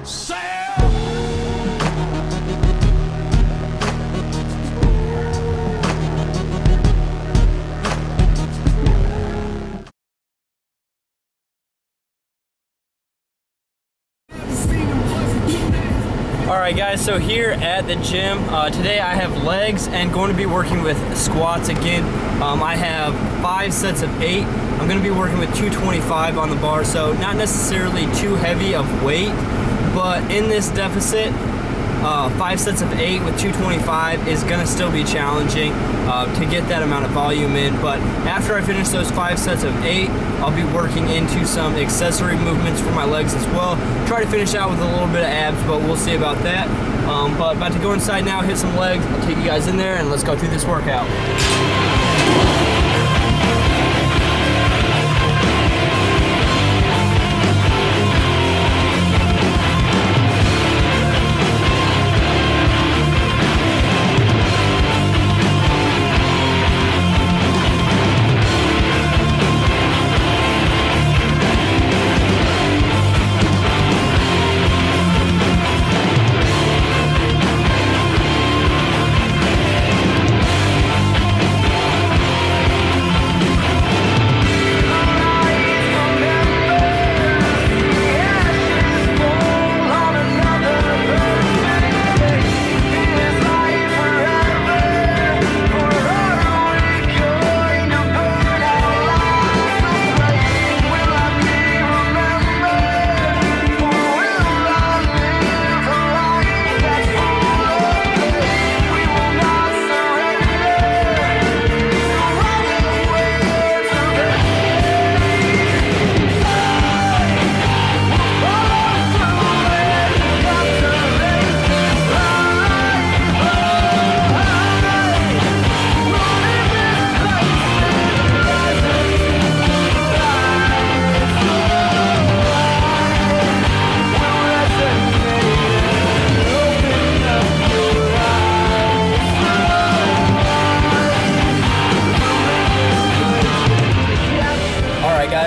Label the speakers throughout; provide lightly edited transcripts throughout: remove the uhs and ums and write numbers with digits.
Speaker 1: Alright guys, so here at the gym, today I have legs and going to be working with squats again. I have 5 sets of 8. I'm going to be working with 225 on the bar, so not necessarily too heavy of weight, but in this deficit, 5 sets of 8 with 225 is going to still be challenging to get that amount of volume in. But after I finish those 5 sets of 8, I'll be working into some accessory movements for my legs as well. Try to finish out with a little bit of abs, but we'll see about that. But about to go inside now, hit some legs. I'll take you guys in there and let's go through this workout.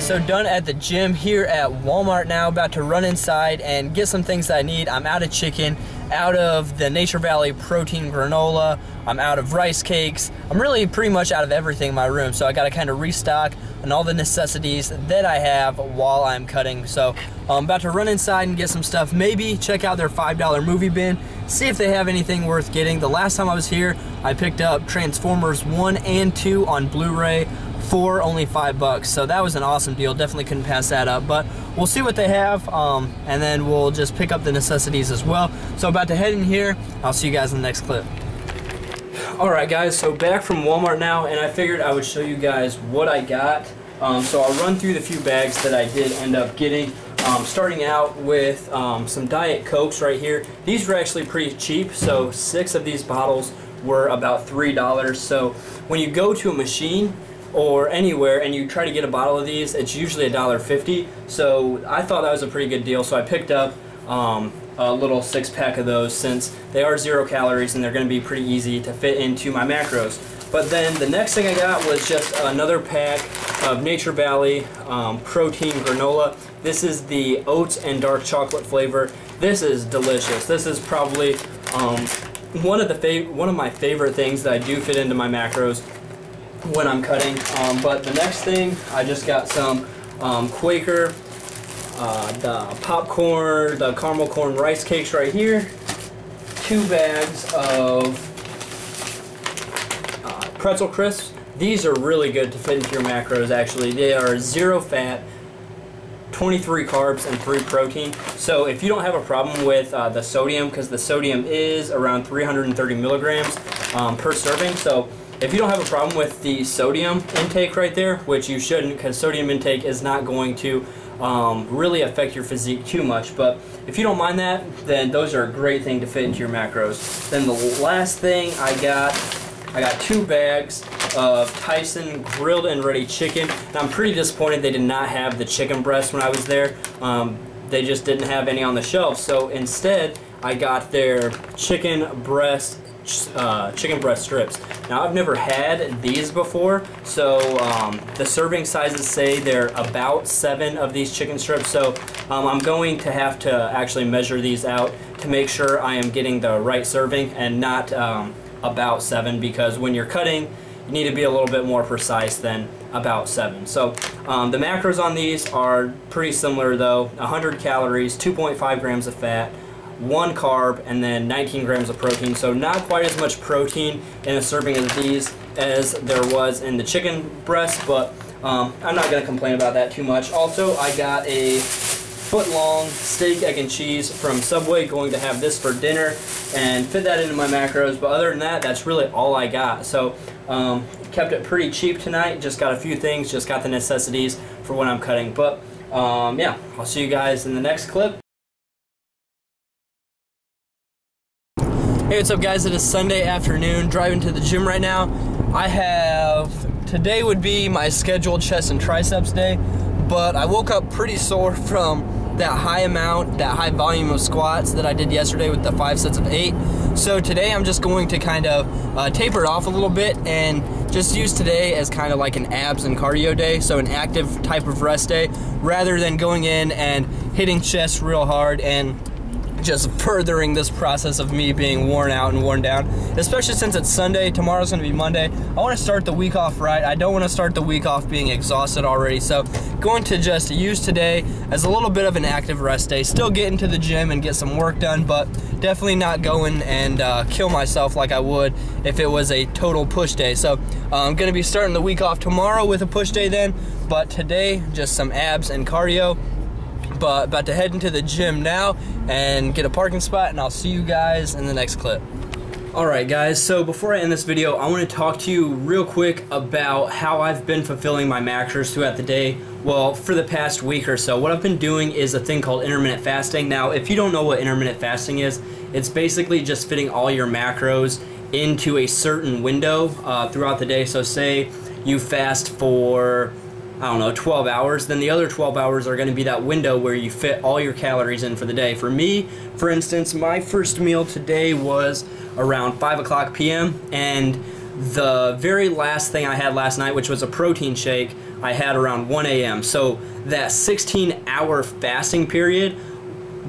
Speaker 1: So done at the gym here at Walmart now, about to run inside and get some things that I need. I'm out of chicken, out of the Nature Valley protein granola, I'm out of rice cakes. I'm really pretty much out of everything in my room, so I gotta kind of restock on all the necessities that I have while I'm cutting. So I'm about to run inside and get some stuff, maybe check out their $5 movie bin, see if they have anything worth getting. The last time I was here, I picked up Transformers 1 and 2 on Blu-ray for only $5, so that was an awesome deal. Definitely couldn't pass that up, but we'll see what they have, and then we'll just pick up the necessities as well. So about to head in here. I'll see you guys in the next clip. Alright guys, so back from Walmart now, and I figured I would show you guys what I got. So I'll run through the few bags that I did end up getting. Starting out with some Diet Cokes right here. These were actually pretty cheap, so 6 of these bottles were about $3. So when you go to a machine or anywhere and you try to get a bottle of these, it's usually $1.50. So I thought that was a pretty good deal, so I picked up a little 6-pack of those, since they are 0 calories and they're going to be pretty easy to fit into my macros. But then the next thing I got was just another pack of Nature Valley protein granola. This is the oats and dark chocolate flavor. This is delicious. This is probably one of my favorite things that I do fit into my macros when I'm cutting. But the next thing, I just got some Quaker, the popcorn, the caramel corn rice cakes right here. 2 bags of pretzel crisps. These are really good to fit into your macros actually. They are 0 fat, 23 carbs, and 3 protein. So if you don't have a problem with the sodium, because the sodium is around 330 milligrams per serving, so if you don't have a problem with the sodium intake right there, which you shouldn't, because sodium intake is not going to really affect your physique too much, but if you don't mind that, then those are a great thing to fit into your macros. Then the last thing I got 2 bags of Tyson grilled and ready chicken. And I'm pretty disappointed they did not have the chicken breast when I was there. They just didn't have any on the shelf, so instead I got their chicken breast chicken breast strips. Now I've never had these before, so the serving sizes say they're about 7 of these chicken strips, so I'm going to have to actually measure these out to make sure I am getting the right serving and not about 7, because when you're cutting you need to be a little bit more precise than about 7. So the macros on these are pretty similar though. 100 calories, 2.5 grams of fat, 1 carb, and then 19 grams of protein. So not quite as much protein in a serving of these as there was in the chicken breast, but I'm not going to complain about that too much. Also, I got a foot-long steak, egg, and cheese from Subway. Going to have this for dinner and fit that into my macros, but other than that, that's really all I got. So kept it pretty cheap tonight. Just got a few things, just got the necessities for when I'm cutting. But yeah, I'll see you guys in the next clip. Hey, what's up guys? It is Sunday afternoon, driving to the gym right now. Today would be my scheduled chest and triceps day, but I woke up pretty sore from that high volume of squats that I did yesterday with the 5 sets of 8. So today I'm just going to kind of taper it off a little bit and just use today as kind of like an abs and cardio day, so an active type of rest day, rather than going in and hitting chest real hard and just furthering this process of me being worn out and worn down, especially since it's Sunday. Tomorrow's going to be Monday. I want to start the week off right. I don't want to start the week off being exhausted already, so going to just use today as a little bit of an active rest day. Still get into the gym and get some work done, but definitely not going and kill myself like I would if it was a total push day. So I'm going to be starting the week off tomorrow with a push day then, but today just some abs and cardio. But about to head into the gym now and get a parking spot, and I'll see you guys in the next clip. Alright guys, so before I end this video, I want to talk to you real quick about how I've been fulfilling my macros throughout the day. Well, for the past week or so, what I've been doing is a thing called intermittent fasting. Now, if you don't know what intermittent fasting is, it's basically just fitting all your macros into a certain window throughout the day. So say you fast for, I don't know, 12 hours, then the other 12 hours are going to be that window where you fit all your calories in for the day. For me, for instance, my first meal today was around 5 p.m. and the very last thing I had last night, which was a protein shake, I had around 1 a.m. So that 16-hour fasting period,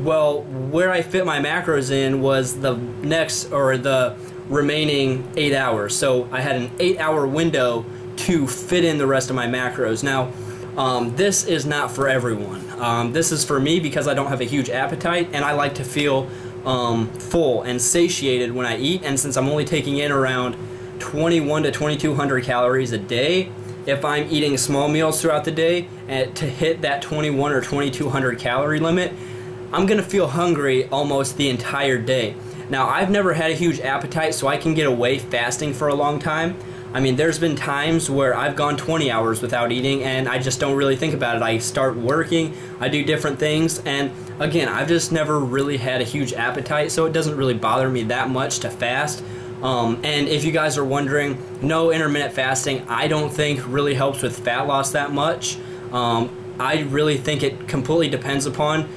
Speaker 1: well, where I fit my macros in was the remaining 8 hours. So I had an 8-hour window to fit in the rest of my macros. Now, this is not for everyone. This is for me because I don't have a huge appetite and I like to feel full and satiated when I eat, and since I'm only taking in around 21 to 2200 calories a day, if I'm eating small meals throughout the day to hit that 21 or 2200 calorie limit, I'm gonna feel hungry almost the entire day. Now, I've never had a huge appetite, so I can get away fasting for a long time. I mean, there's been times where I've gone 20 hours without eating and I just don't really think about it. I start working, I do different things, and again, I've just never really had a huge appetite, so it doesn't really bother me that much to fast. And if you guys are wondering, no, intermittent fasting I don't think really helps with fat loss that much. I really think it completely depends upon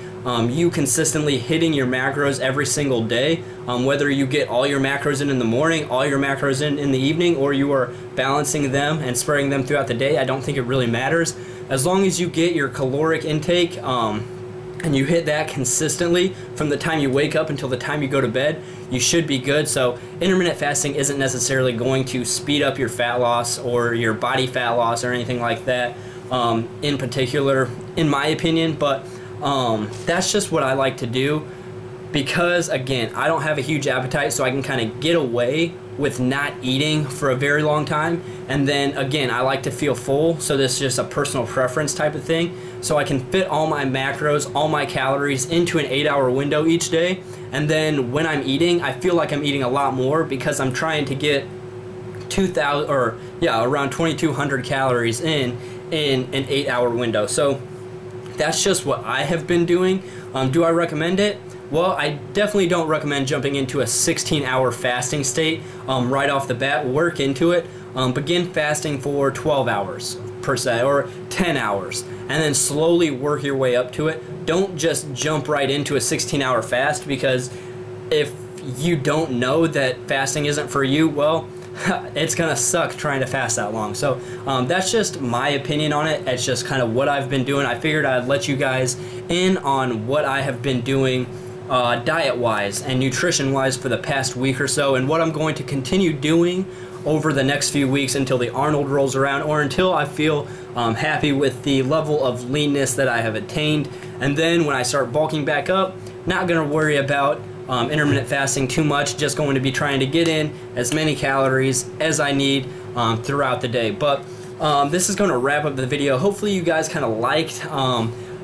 Speaker 1: you consistently hitting your macros every single day, whether you get all your macros in the morning, all your macros in the evening, or you are balancing them and spreading them throughout the day. I don't think it really matters. As long as you get your caloric intake and you hit that consistently from the time you wake up until the time you go to bed, you should be good. So intermittent fasting isn't necessarily going to speed up your fat loss or your body fat loss or anything like that in particular, in my opinion, but that's just what I like to do because, again, I don't have a huge appetite, so I can kind of get away with not eating for a very long time. And then, again, I like to feel full, so this is just a personal preference type of thing. So I can fit all my macros, all my calories into an 8-hour window each day. And then when I'm eating, I feel like I'm eating a lot more because I'm trying to get around 2,200 calories in an 8-hour window. So that's just what I have been doing. Do I recommend it? Well, I definitely don't recommend jumping into a 16-hour fasting state right off the bat. Work into it. Begin fasting for 12 hours per se, or 10 hours, and then slowly work your way up to it. Don't just jump right into a 16-hour fast, because if you don't know that fasting isn't for you, well, it's gonna suck trying to fast that long. So that's just my opinion on it. It's just kind of what I've been doing. I figured I'd let you guys in on what I have been doing diet wise and nutrition wise for the past week or so, and what I'm going to continue doing over the next few weeks until the Arnold rolls around, or until I feel happy with the level of leanness that I have attained. And then when I start bulking back up, not gonna worry about intermittent fasting too much, just going to be trying to get in as many calories as I need throughout the day. But this is going to wrap up the video. Hopefully you guys kind of liked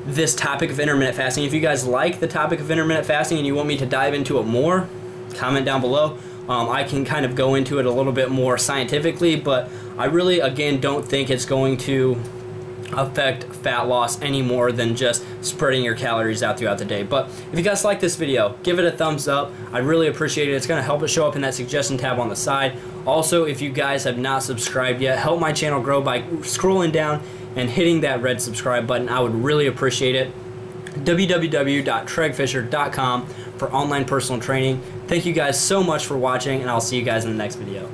Speaker 1: this topic of intermittent fasting. If you guys like the topic of intermittent fasting and you want me to dive into it more, comment down below. I can kind of go into it a little bit more scientifically, but I really, again, don't think it's going to affect fat loss any more than just spreading your calories out throughout the day. But if you guys like this video, give it a thumbs up. I really appreciate it. It's going to help it show up in that suggestion tab on the side. Also, if you guys have not subscribed yet, help my channel grow by scrolling down and hitting that red subscribe button. I would really appreciate it. www.treggfisher.com for online personal training. Thank you guys so much for watching, and I'll see you guys in the next video.